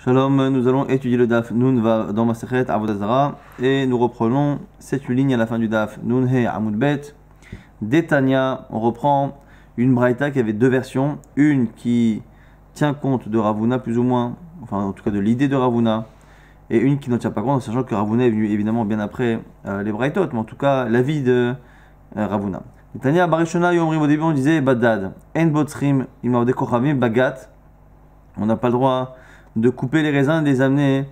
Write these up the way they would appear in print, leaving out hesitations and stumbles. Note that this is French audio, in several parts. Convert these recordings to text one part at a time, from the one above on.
Shalom, nous allons étudier le Daf Nun va dans Masechet Avodah Zarah et nous reprenons cette ligne à la fin du Daf Nun He Amud Bet. D'Etania, on reprend une braïta qui avait deux versions, une qui tient compte de Ravuna plus ou moins, enfin en tout cas de l'idée de Ravuna, et une qui n'en tient pas compte, sachant que Ravuna est venu évidemment bien après les braïtot, mais en tout cas l'avis de Ravuna. D'Etania, Barishona Yomrim, au début on disait Badad, En Botzrim, Imaodé Kochavim, Bagat, on n'a pas le droit de couper les raisins, de les amener,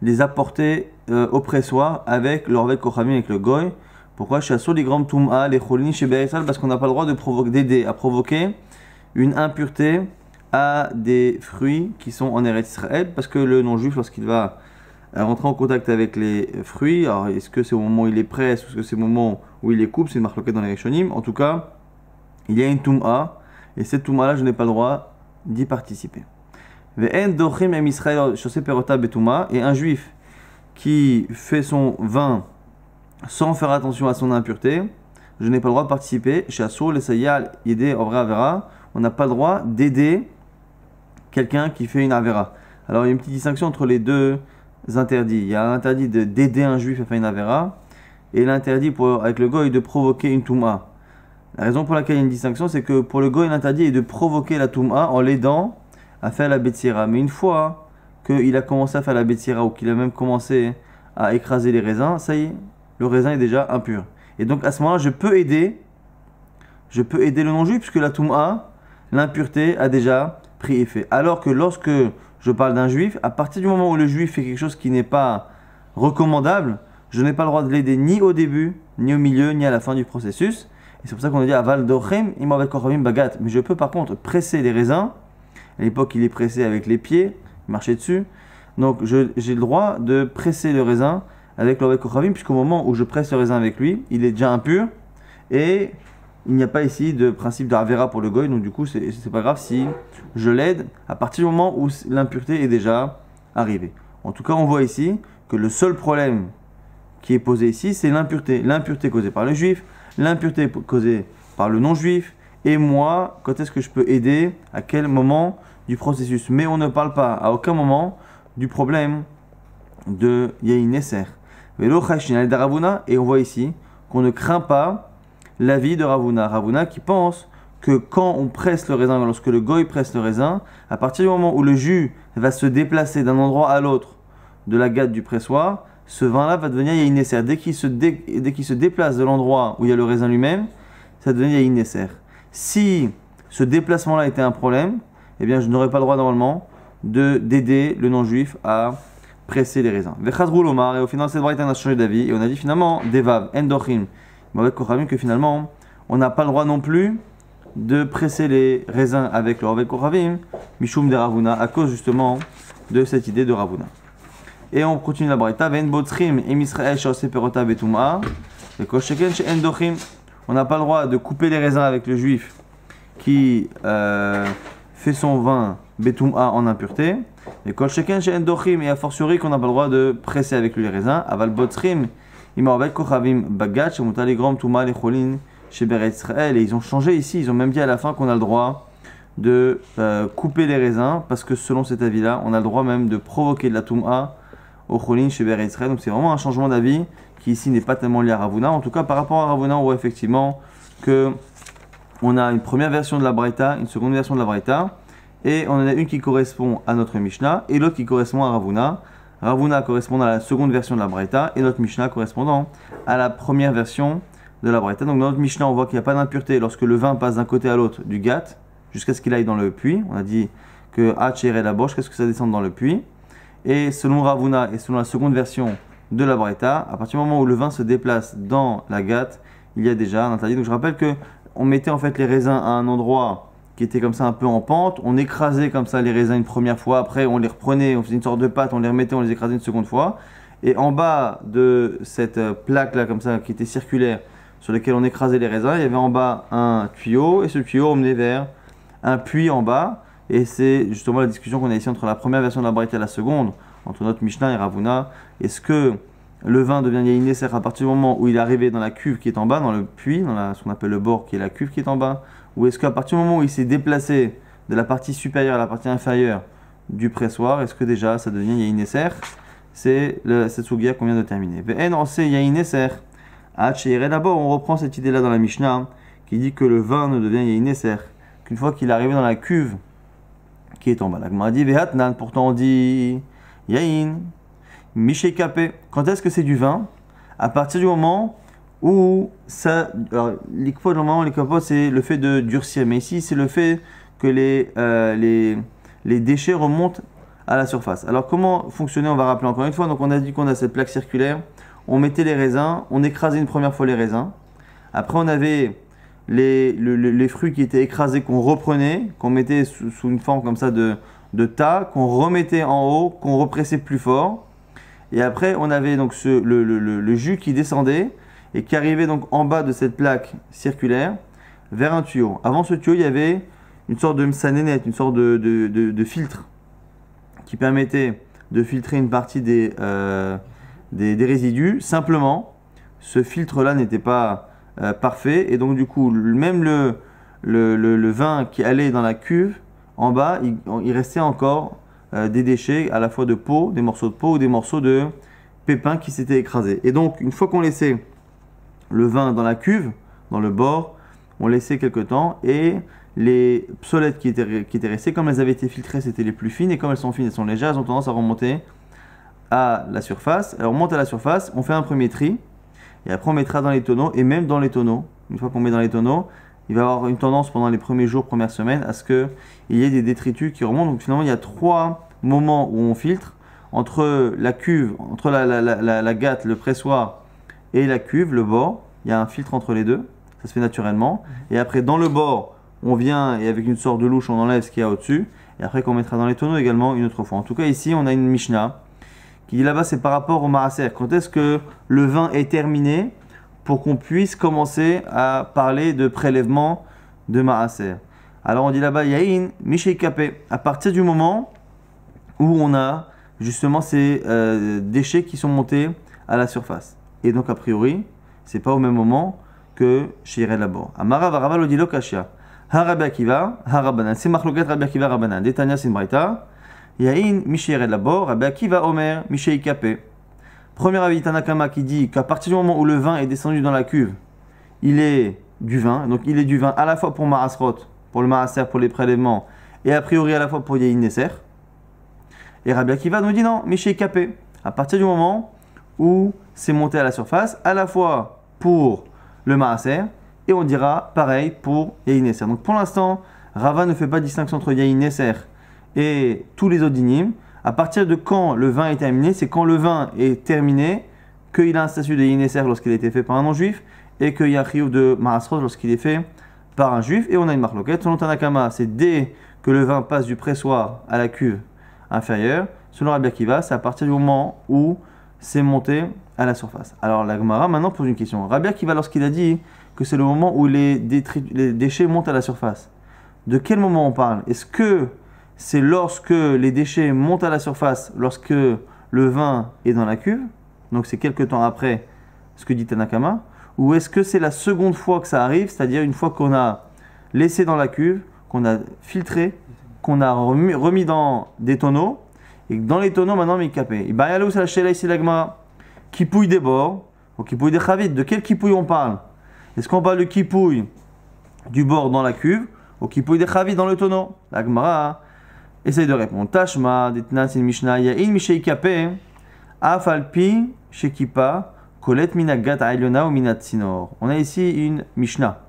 les apporter au pressoir avec le Orvek Kochavim, avec le Goy. Pourquoi Chassou les grands Toum'a, les Cholini chez Be'etzal, parce qu'on n'a pas le droit d'aider à provoquer une impureté à des fruits qui sont en Eretz Israël, parce que le non-juif, lorsqu'il va rentrer en contact avec les fruits, alors est-ce que c'est au moment où il les presse, ou est-ce que c'est au moment où il les coupe, c'est une marque dans les Rishonim, en tout cas, il y a une Toum'a, et cette Toum'a-là, je n'ai pas le droit d'y participer. Et un juif qui fait son vin sans faire attention à son impureté, je n'ai pas le droit de participer. On n'a pas le droit d'aider quelqu'un qui fait une avera. Alors il y a une petite distinction entre les deux interdits. Il y a l'interdit d'aider un juif à faire une avera et l'interdit avec le goy de provoquer une touma. La raison pour laquelle il y a une distinction, c'est que pour le goy, l'interdit est de provoquer la touma en l'aidant à faire la betsira. Mais une fois qu'il a commencé à faire la betsira ou qu'il a même commencé à écraser les raisins, ça y est, le raisin est déjà impur. Et donc à ce moment-là, je peux aider le non-juif puisque la touma, l'impureté a déjà pris effet. Alors que lorsque je parle d'un juif, à partir du moment où le juif fait quelque chose qui n'est pas recommandable, je n'ai pas le droit de l'aider ni au début, ni au milieu, ni à la fin du processus. Et c'est pour ça qu'on a dit aval dochem imavet kochavim bagat. Mais je peux par contre presser les raisins. À l'époque, il est pressé avec les pieds, il marchait dessus. Donc, j'ai le droit de presser le raisin avec l'Orvek Kochavim, puisqu'au moment où je presse le raisin avec lui, il est déjà impur. Et il n'y a pas ici de principe d'Avera pour le goy. Donc, du coup, c'est pas grave si je l'aide à partir du moment où l'impureté est déjà arrivée. En tout cas, on voit ici que le seul problème qui est posé ici, c'est l'impureté. L'impureté causée par le juif, l'impureté causée par le non-juif. Et moi, quand est-ce que je peux aider, à quel moment du processus. Mais on ne parle pas à aucun moment du problème de Yahin Neser. Et on voit ici qu'on ne craint pas l'avis de Ravuna. Ravuna qui pense que quand on presse le raisin, lorsque le goy presse le raisin, à partir du moment où le jus va se déplacer d'un endroit à l'autre de la gâte du pressoir, ce vin-là va devenir Yahin Neser. Dès qu'il se déplace de l'endroit où il y a le raisin lui-même, ça devient Yahin Neser. Si ce déplacement-là était un problème, eh bien, je n'aurais pas le droit normalement d'aider le non-juif à presser les raisins. Et au final, cette braïta a changé d'avis et on a dit finalement, Devav, Endochim, que finalement, on n'a pas le droit non plus de presser les raisins avec le Orvek Kochavim, Mishum de Ravuna, à cause justement de cette idée de Ravuna. Et on continue la braïta, Ven Botzrim, Em Israël, Shose Perota Betuma, et Kosheken, chez Endochim, on n'a pas le droit de couper les raisins avec le juif qui fait son vin Betum'a en impureté. Et Kol Sheken chez Endochim, et a fortiori qu'on n'a pas le droit de presser avec lui les raisins. Aval Botzrim, Imaovet Kochavim Bagat, chez Moutaligram Touma les Cholin, chez Beretz Israël. Et ils ont changé ici, ils ont même dit à la fin qu'on a le droit de couper les raisins, parce que selon cet avis-là, on a le droit même de provoquer de la Touma au Cholin chez Beretz Israël. Donc c'est vraiment un changement d'avis qui ici n'est pas tellement lié à Ravuna. En tout cas, par rapport à Ravuna, on voit effectivement que on a une première version de la Braïta, une seconde version de la Braïta, et on en a une qui correspond à notre Mishnah, et l'autre qui correspond à Ravuna. Ravuna correspond à la seconde version de la Braïta, et notre Mishnah correspondant à la première version de la Braïta. Donc dans notre Mishnah, on voit qu'il n'y a pas d'impureté lorsque le vin passe d'un côté à l'autre du gat, jusqu'à ce qu'il aille dans le puits. On a dit que Hachere la boche, qu'est-ce que ça descend dans le puits. Et selon Ravuna, et selon la seconde version de la Braïta, à partir du moment où le vin se déplace dans la gâte, il y a déjà un interdit. Donc je rappelle que on mettait en fait les raisins à un endroit qui était comme ça un peu en pente, on écrasait comme ça les raisins une première fois, après on les reprenait, on faisait une sorte de pâte, on les remettait, on les écrasait une seconde fois, et en bas de cette plaque là comme ça qui était circulaire sur laquelle on écrasait les raisins, il y avait en bas un tuyau, et ce tuyau emmenait vers un puits en bas, et c'est justement la discussion qu'on a ici entre la première version de la Braïta et la seconde, entre notre Mishnah et Ravuna. Est-ce que le vin devient Yahin Neser à partir du moment où il est arrivé dans la cuve qui est en bas, dans le puits, dans ce qu'on appelle le bord qui est la cuve qui est en bas, ou est-ce qu'à partir du moment où il s'est déplacé de la partie supérieure à la partie inférieure du pressoir, est-ce que déjà ça devient Yain Neser? C'est cette sougia qu'on vient de terminer. Ve'en ose Yain Neser. D'abord, on reprend cette idée-là dans la Mishnah qui dit que le vin ne devient Yain Neser qu'une fois qu'il est arrivé dans la cuve qui est en bas. La Gemara dit Vehatnan, pourtant on dit Yain, Miché Kapé. Quand est-ce que c'est du vin? À partir du moment où ça. Alors, l'ikpot, normalement, l'ikpot, c'est le fait de durcir. Mais ici, c'est le fait que les déchets remontent à la surface. Alors, comment fonctionnait? On va rappeler encore une fois. Donc, on a dit qu'on a cette plaque circulaire. On mettait les raisins. On écrasait une première fois les raisins. Après, on avait les fruits qui étaient écrasés qu'on reprenait, qu'on mettait sous une forme comme ça de tas, qu'on remettait en haut, qu'on repressait plus fort. Et après, on avait donc le jus qui descendait et qui arrivait donc en bas de cette plaque circulaire vers un tuyau. Avant ce tuyau, il y avait une sorte de msanénet, une sorte de filtre qui permettait de filtrer une partie des résidus. Simplement, ce filtre-là n'était pas parfait et donc du coup, même le vin qui allait dans la cuve, en bas, il restait encore des déchets, à la fois de peau, des morceaux de peau ou des morceaux de pépins qui s'étaient écrasés. Et donc, une fois qu'on laissait le vin dans la cuve, dans le bord, on laissait quelques temps et les psolettes qui étaient restées, comme elles avaient été filtrées, c'était les plus fines et comme elles sont fines, elles sont légères, elles ont tendance à remonter à la surface. Alors, on monte à la surface, on fait un premier tri et après on mettra dans les tonneaux et même dans les tonneaux, une fois qu'on met dans les tonneaux, il va y avoir une tendance pendant les premiers jours, premières semaines, à ce qu'il y ait des détritus qui remontent. Donc finalement, il y a 3 moments où on filtre entre la cuve, entre la gâte, le pressoir et la cuve, le bord. Il y a un filtre entre les deux, ça se fait naturellement. Et après, dans le bord, on vient et avec une sorte de louche, on enlève ce qu'il y a au-dessus. Et après, qu'on mettra dans les tonneaux également une autre fois. En tout cas, ici, on a une Mishnah qui dit là-bas, c'est par rapport au maaser. Quand est-ce que le vin est terminé pour qu'on puisse commencer à parler de prélèvement de maaser. Alors on dit là-bas, Yain, Miché Kapé, à partir du moment où on a justement ces déchets qui sont montés à la surface. Et donc a priori, c'est pas au même moment que chez Yered Labor. Amara Varava Lodilo Kashia. Harabi Akiva, Harabanan. C'est Machloket Rabbi Akiva Rabanan. Detania Sinbraita. Yain, Miché Yered Labor, Rabbi Akiva Omer, Miché Kapé. Premier avis Tanakama qui dit qu'à partir du moment où le vin est descendu dans la cuve, il est du vin. Donc il est du vin à la fois pour Maasrot, pour le Maaser, pour les prélèvements, et a priori à la fois pour Yain Neser. Et Rabbi Akiva nous dit non, Miché Kapé. À partir du moment où c'est monté à la surface, à la fois pour le Maaser, et on dira pareil pour Yain Neser. Donc pour l'instant, Rava ne fait pas de distinction entre Yain Neser et tous les autres dinim. À partir de quand le vin est terminé, c'est quand le vin est terminé qu'il a un statut de Yain Neser lorsqu'il a été fait par un non-juif et qu'il y a un chiyuv de Maasrot lorsqu'il est fait par un juif. Et on a une marloquette. Selon Tanakama, c'est dès que le vin passe du pressoir à la cuve inférieure. Selon Rabbi Akiva, c'est à partir du moment où c'est monté à la surface. Alors la Gemara maintenant pose une question. Rabbi Akiva, lorsqu'il a dit que c'est le moment où les déchets montent à la surface, de quel moment on parle? Est-ce que c'est lorsque les déchets montent à la surface, lorsque le vin est dans la cuve, donc c'est quelques temps après ce que dit Tanakama, ou est-ce que c'est la seconde fois que ça arrive, c'est-à-dire une fois qu'on a laissé dans la cuve, qu'on a filtré, qu'on a remis dans des tonneaux, et que dans les tonneaux maintenant on met capé. Il va y aller où c'est la chéla ici l'agma, kipouille des bords, ou kipouille des chavit. De quel kipouille on parle? Est-ce qu'on parle de kipouille du bord dans la cuve, ou kipouille des chavit dans le tonneau? L'agma essaye de répondre. Tashma, ditna sin Mishnah, Yain Mishei Kapé, Afalpi, Shekipa, Kolet Minagat Ailiona ou Minat Sinor. On a ici une Mishnah.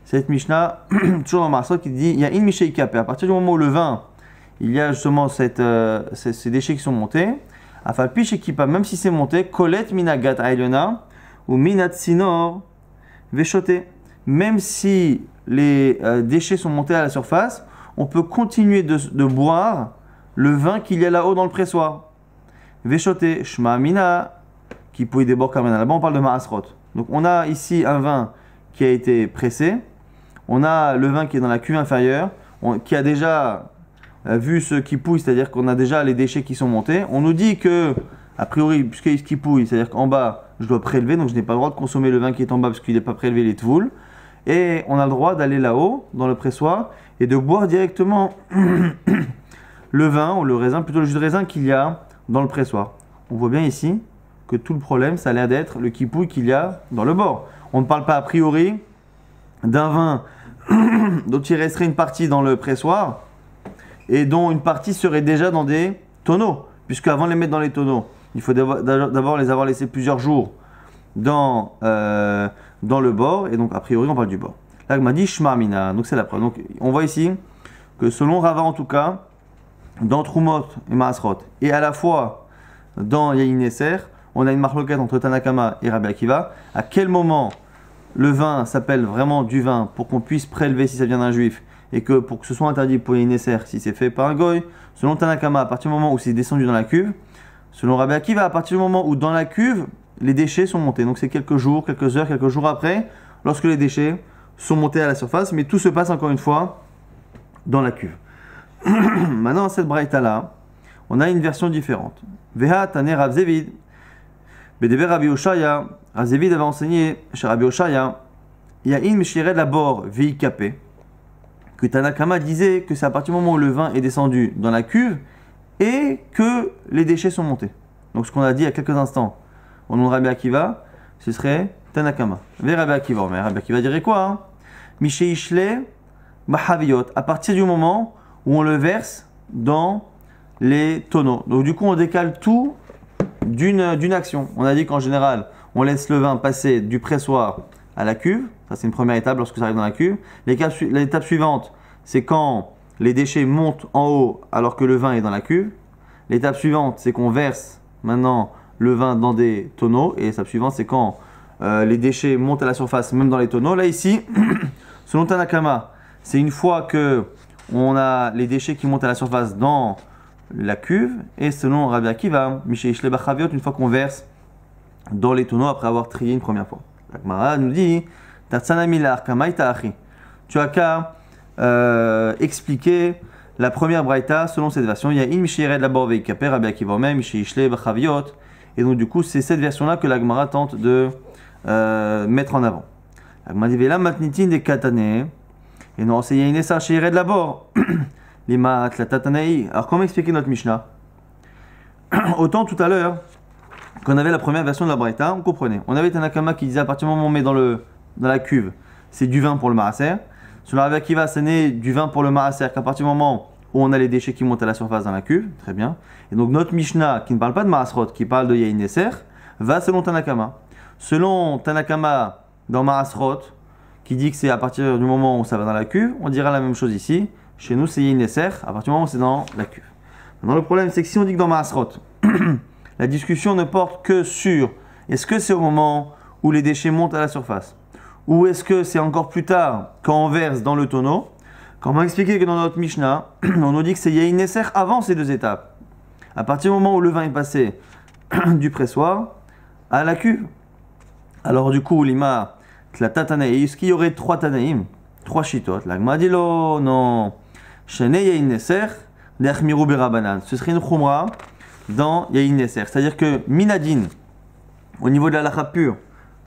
Cette Mishnah, toujours dans Maasrot, qui dit Yain Mishei Kapé. À partir du moment où le vin, il y a justement ces déchets qui sont montés, Afalpi, Shekipa, même si c'est monté, Kolet Minagat Ailiona ou Minat Sinor, Veshoté. Même si les déchets sont montés à la surface, on peut continuer de boire le vin qu'il y a là-haut dans le pressoir. Veshoté, Shma Mina, qui pouille des bords kamena. Là-bas, on parle de Maasrot. Donc, on a ici un vin qui a été pressé. On a le vin qui est dans la cuve inférieure, qui a déjà vu ce qui pouille, c'est-à-dire qu'on a déjà les déchets qui sont montés. On nous dit que, a priori, puisqu'il y a ce qui pouille, c'est-à-dire qu'en bas, je dois prélever, donc je n'ai pas le droit de consommer le vin qui est en bas parce qu'il n'est pas prélevé, les tvouls. Et on a le droit d'aller là-haut, dans le pressoir, et de boire directement le vin ou le raisin, plutôt le jus de raisin qu'il y a dans le pressoir. On voit bien ici que tout le problème, ça a l'air d'être le kipouille qu'il y a dans le bord. On ne parle pas a priori d'un vin dont il resterait une partie dans le pressoir et dont une partie serait déjà dans des tonneaux, puisque avant de les mettre dans les tonneaux, il faut d'abord les avoir laissés plusieurs jours dans le bord, et donc a priori on parle du bord. Là, il m'a dit Shma Mina, donc c'est la preuve. Donc on voit ici que selon Rava en tout cas, dans Trumot et Maasrot, et à la fois dans Yain Neser, on a une marloquette entre Tanakama et Rabbi Akiva. À quel moment le vin s'appelle vraiment du vin pour qu'on puisse prélever si ça vient d'un juif, et que pour que ce soit interdit pour Yain Neser si c'est fait par un goy, selon Tanakama, à partir du moment où c'est descendu dans la cuve, selon Rabbi Akiva, à partir du moment où dans la cuve, les déchets sont montés. Donc c'est quelques jours, quelques heures, quelques jours après, lorsque les déchets sont montés à la surface, mais tout se passe encore une fois dans la cuve. Maintenant, cette braïta-là, on a une version différente. Veha Tane Rav Zevid, Bedever Rabbi Oshaya, Rav Zevid avait enseigné chez Rabbi Oshaya, Yain Meshired Labor Veikapé, que Tanakama disait que c'est à partir du moment où le vin est descendu dans la cuve et que les déchets sont montés. Donc ce qu'on a dit il y a quelques instants, au nom de Rabbi Akiva, ce serait Tanakama. Vers Rabbi Akiva, mais Rabbi Akiva dirait quoi? Mishe Ishle Mahaviyot, à partir du moment où on le verse dans les tonneaux. Donc du coup on décale tout d'une action. On a dit qu'en général on laisse le vin passer du pressoir à la cuve. Ça c'est une première étape lorsque ça arrive dans la cuve. L'étape suivante, c'est quand les déchets montent en haut alors que le vin est dans la cuve. L'étape suivante, c'est qu'on verse maintenant le vin dans des tonneaux. Et l'étape suivante, c'est quand les déchets montent à la surface, même dans les tonneaux. Là ici, selon Tanakama, c'est une fois que on a les déchets qui montent à la surface dans la cuve. Et selon Rabbi Akiva, Mishe Ishle Bachaviot, une fois qu'on verse dans les tonneaux après avoir trié une première fois. La Gemara nous dit tu as qu'à expliquer la première braïta selon cette version. Il y a in mishired labor veikaper Rabbi Akiva même mishishle bachaviot. Et donc du coup c'est cette version là que la Gemara tente de mettre en avant. La Gemara dit vela matnitin de katane et non c'est yain esa shired labor les mat la tatanei. Alors comment expliquer notre Mishnah? Autant tout à l'heure quand on avait la première version de la braïta, on comprenait. On avait Tanakama qui disait à partir du moment où on met dans la cuve, c'est du vin pour le maaser. Sur la Rabbi Akiva, c'est né du vin pour le maaser qu'à partir du moment où on a les déchets qui montent à la surface dans la cuve. Très bien. Et donc notre Mishnah, qui ne parle pas de Maasrot, qui parle de Yain Neser, va selon Tanakama. Selon Tanakama, dans Maasrot, qui dit que c'est à partir du moment où ça va dans la cuve, on dira la même chose ici. Chez nous, c'est Yain Neser, à partir du moment où c'est dans la cuve. Maintenant, le problème, c'est que si on dit que dans Maasrot, la discussion ne porte que sur est-ce que c'est au moment où les déchets montent à la surface ou est-ce que c'est encore plus tard quand on verse dans le tonneau. Quand on m'a expliqué que dans notre Mishnah, on nous dit que c'est Yain Neser avant ces deux étapes. À partir du moment où le vin est passé du pressoir à la cuve. Alors du coup, l'ima, la tatanaï, est-ce qu'il y aurait trois tanaïm, trois chitotes? La Gemara dit non. Shene Yain Neser, d'Echmiru Berabanan. Ce serait une khumra dans Yain Neser. C'est-à-dire que Minadine, au niveau de la halakha pure,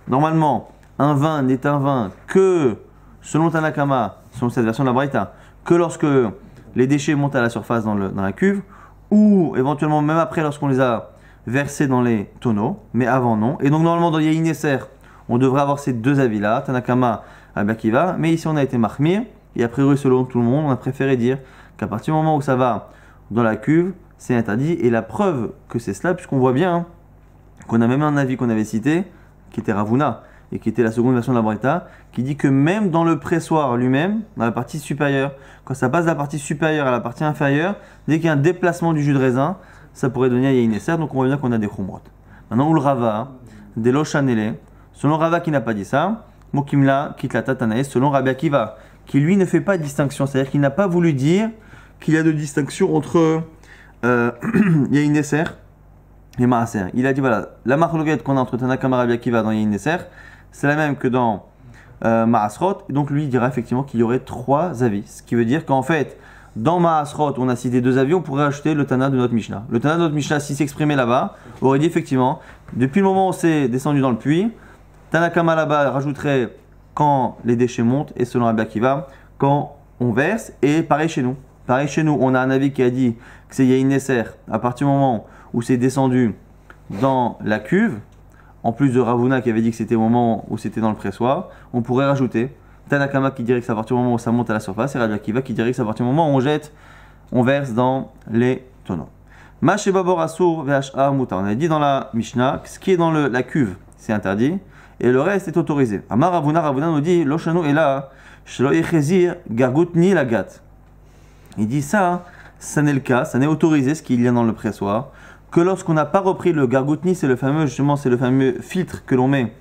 normalement, un vin n'est un vin que, selon Tanakama, selon cette version de la Braïta, que lorsque les déchets montent à la surface dans la cuve, ou éventuellement même après lorsqu'on les a versés dans les tonneaux, mais avant non. Et donc normalement dans Yain Neser, on devrait avoir ces deux avis-là, Tanakama, Rabbi Akiva, mais ici on a été mahmir, et a priori selon tout le monde, on a préféré dire qu'à partir du moment où ça va dans la cuve, c'est interdit. Et la preuve que c'est cela, puisqu'on voit bien qu'on a même un avis qu'on avait cité, qui était Ravuna, et qui était la seconde version de la Braïta, qui dit que même dans le pressoir lui-même, dans la partie supérieure, quand ça passe de la partie supérieure à la partie inférieure, dès qu'il y a un déplacement du jus de raisin, ça pourrait donner à Yain Neser, donc on voit bien qu'on a des khumrot. Maintenant, le Rava, des Lochanele, selon Rava qui n'a pas dit ça, Mokimla, Kitla Tatanae, selon Rabbi Akiva, qui lui ne fait pas de distinction, c'est-à-dire qu'il n'a pas voulu dire qu'il y a de distinction entre Yain Neser et Maaser. Il a dit voilà, la marloquette qu'on a entre Tanakama et Rabbi Akiva dans Yain Neser, c'est la même que dans Maasrot, et donc lui il dira effectivement qu'il y aurait trois avis. Ce qui veut dire qu'en fait, dans Maasrot, on a cité deux avis, on pourrait ajouter le Tana de notre Mishnah. Le Tana de notre Mishnah, s'il s'exprimait là-bas, aurait dit effectivement, depuis le moment où c'est descendu dans le puits, Tanakama là-bas rajouterait quand les déchets montent, et selon Rabbi Akiva, quand on verse, et pareil chez nous. Pareil chez nous, on a un avis qui a dit que c'est Yain Nesser à partir du moment où c'est descendu dans la cuve, en plus de Ravuna qui avait dit que c'était au moment où c'était dans le pressoir, on pourrait rajouter Tanakama qui dirait que c'est à partir du moment où ça monte à la surface et Rabbi Akiva qui dirait que c'est à partir du moment où on verse dans les tonneaux. Mashebabor Asur VHA Muta. On a dit dans la Mishnah que ce qui est dans la cuve, c'est interdit et le reste est autorisé. Amar Ravuna nous dit Loshanu est là, Shelo Echezir Gargutni Lagat. Il dit ça n'est le cas, ça n'est autorisé ce qu'il y a dans le pressoir, que lorsqu'on n'a pas repris le gargoutni, c'est le fameux filtre que l'on met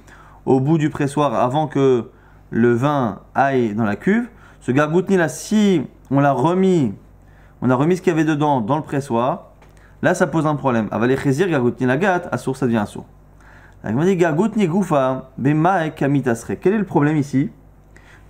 au bout du pressoir avant que le vin aille dans la cuve. Ce gargoutni là, si on a remis ce qu'il y avait dedans dans le pressoir, là ça pose un problème. Avalé chésir gargoutni lagat, assour ça devient assour. Il m'a dit gargoutni goufa, bema et kamitasre. Quel est le problème ici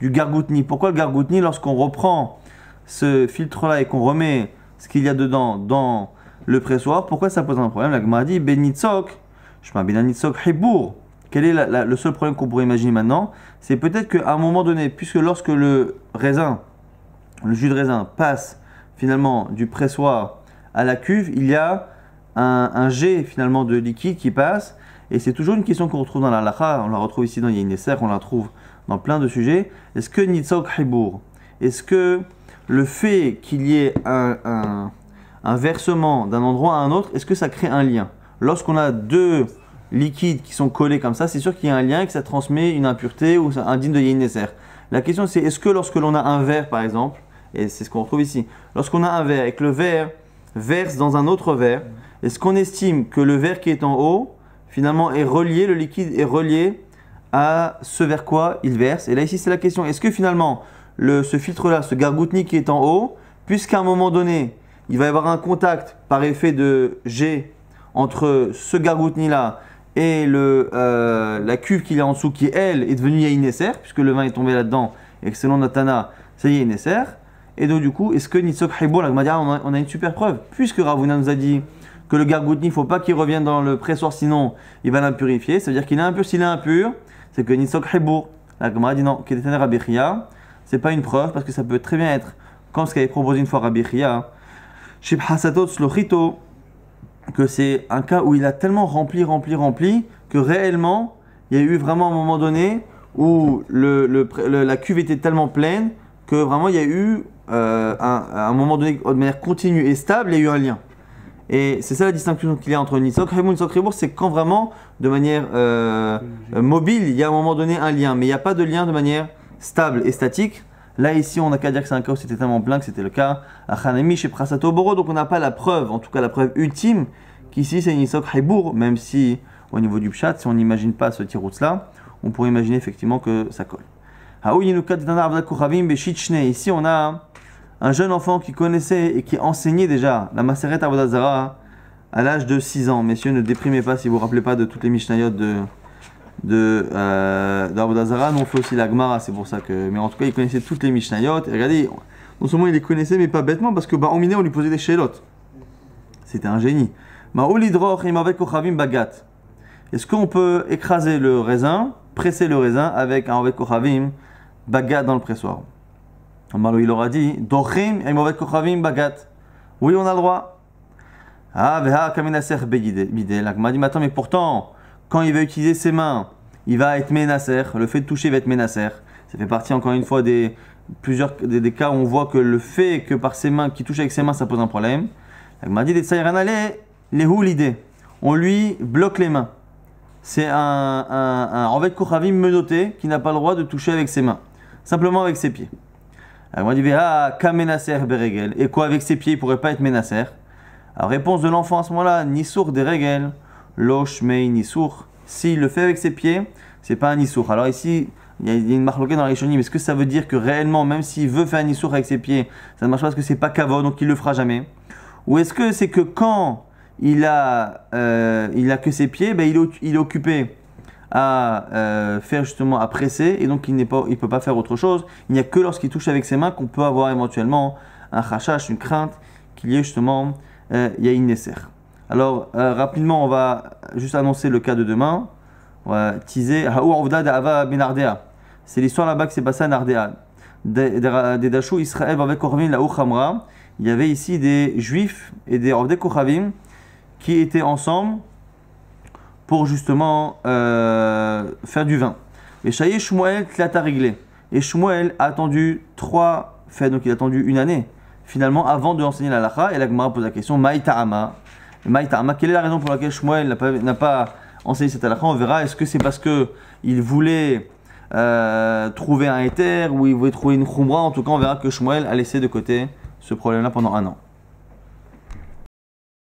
du gargoutni? Pourquoi le gargoutni, lorsqu'on reprend ce filtre-là et qu'on remet ce qu'il y a dedans dans le pressoir, pourquoi ça pose un problème? La Gemara dit Benitzok, je m'appelle Benitzok Hibour. Quel est le seul problème qu'on pourrait imaginer maintenant? C'est peut-être qu'à un moment donné, puisque lorsque le jus de raisin passe finalement du pressoir à la cuve, il y a un jet finalement de liquide qui passe, et c'est toujours une question qu'on retrouve dans la halakha, on la retrouve ici dans Yain Nesser, on la trouve dans plein de sujets. Est-ce que Nitzok Hibour, est-ce que le fait qu'il y ait un versement d'un endroit à un autre, est-ce que ça crée un lien? Lorsqu'on a deux liquides qui sont collés comme ça, c'est sûr qu'il y a un lien et que ça transmet une impureté ou indigne de Yain Nesser. La question c'est, est-ce que lorsque l'on a un verre par exemple, et c'est ce qu'on retrouve ici, lorsqu'on a un verre et que le verre verse dans un autre verre, est-ce qu'on estime que le verre qui est en haut, finalement est relié, le liquide est relié à ce vers quoi il verse? Et là ici c'est la question, est-ce que finalement ce filtre-là, ce gargoutni qui est en haut, puisqu'à un moment donné, il va y avoir un contact par effet de jet entre ce gargoutni-là et la cuve qu'il y a en dessous, qui elle est devenue Yain Nesser, puisque le vin est tombé là-dedans, et que selon Natana, c'est Yain Nesser. Et donc du coup, est-ce que Nitzok Hibour, on a une super preuve, puisque Ravuna nous a dit que le gargoutni, il ne faut pas qu'il revienne dans le pressoir, sinon il va l'impurifier. Ça veut dire qu'il est impur. S'il est impur, c'est que Nitzok Hibour, la Gemara dit non, qu'il est un Rabbi Chia, c'est pas une preuve, parce que ça peut très bien être comme ce qu'avait proposé une fois Rabbi Chia, Shib Hasatot Slochito, que c'est un cas où il a tellement rempli, que réellement, il y a eu vraiment un moment donné où la cuve était tellement pleine que vraiment il y a eu, à un moment donné, de manière continue et stable, il y a eu un lien. Et c'est ça la distinction qu'il y a entre Nitzok Hibour et Nitzok Hibour, c'est quand vraiment, de manière mobile, il y a à un moment donné un lien, mais il n'y a pas de lien de manière stable et statique. Là, ici, on n'a qu'à dire que c'est un cas où c'était tellement plein que c'était le cas à Hanemi chez Prasato Boro, donc on n'a pas la preuve, en tout cas la preuve ultime, qu'ici c'est Nitzok Hibour, même si au niveau du pshat, si on n'imagine pas ce tiroutz là, on pourrait imaginer effectivement que ça colle. Ici, on a un jeune enfant qui connaissait et qui enseignait déjà la Maseret Avodat Zara à l'âge de 6 ans. Messieurs, ne déprimez pas si vous ne vous rappelez pas de toutes les Mishnayot d'Avodat Zara. Nous on fait aussi la Gemara, c'est pour ça que. Mais en tout cas, il connaissait toutes les Mishnayot. Et regardez, non seulement il les connaissait, mais pas bêtement, parce que en miné, on lui posait des shélotes. C'était un génie. Est-ce qu'on peut écraser le raisin, presser le raisin avec un Ovet Kochavim bagat dans le pressoir? Malo, il aura dit Dochim et Ovet Kochavim bagat. Oui, on a le droit. Ah, veha kaminaser bidé. La Gemara dit, mais attends, mais pourtant, quand il va utiliser ses mains, il va être ménasser. Le fait de toucher va être ménasser. Ça fait partie encore une fois des cas où on voit que le fait que par ses mains, qu'il touche avec ses mains, ça pose un problème. La Gemara dit des tsayranale lehu l'idée. On lui bloque les mains. C'est un Ovet Kochavim menotté qui n'a pas le droit de toucher avec ses mains, simplement avec ses pieds. La Gemara dit veha kamenaser beregel. Et quoi, avec ses pieds, il ne pourrait pas être ménasser? Alors, réponse de l'enfant à ce moment-là, Nisour des règles, Losh mei Nisour. S'il le fait avec ses pieds, c'est pas un Nisour. Alors ici, il y a une marloquée dans les Rishonim. Est-ce que ça veut dire que réellement, même s'il veut faire un Nisour avec ses pieds, ça ne marche pas parce que c'est pas kavod, donc il le fera jamais? Ou est-ce que c'est que quand il a que ses pieds, ben il est occupé à faire justement, à presser, et donc il peut pas faire autre chose. Il n'y a que lorsqu'il touche avec ses mains qu'on peut avoir éventuellement un chachash, une crainte qu'il y ait justement Yain Nesser. Alors, rapidement, on va juste annoncer le cas de demain. On va teaser. C'est l'histoire là-bas qui s'est passée à Nardea. Des Dachou Israël avec Korvin la Uchamra. il y avait ici des juifs et des Ovdei Kochavim qui étaient ensemble pour justement faire du vin. Et Shaye Shmuel Tlata réglé. Et Shmuel a attendu 3 fêtes, donc il a attendu une année, finalement, avant de enseigner la halakha. Et la Gemara pose la question, Maï Ta'ama, quelle est la raison pour laquelle Shmuel n'a pas enseigné cette halakha? On verra, est-ce que c'est parce qu'il voulait trouver un éther ou il voulait trouver une khumra? En tout cas, on verra que Shmuel a laissé de côté ce problème-là pendant un an.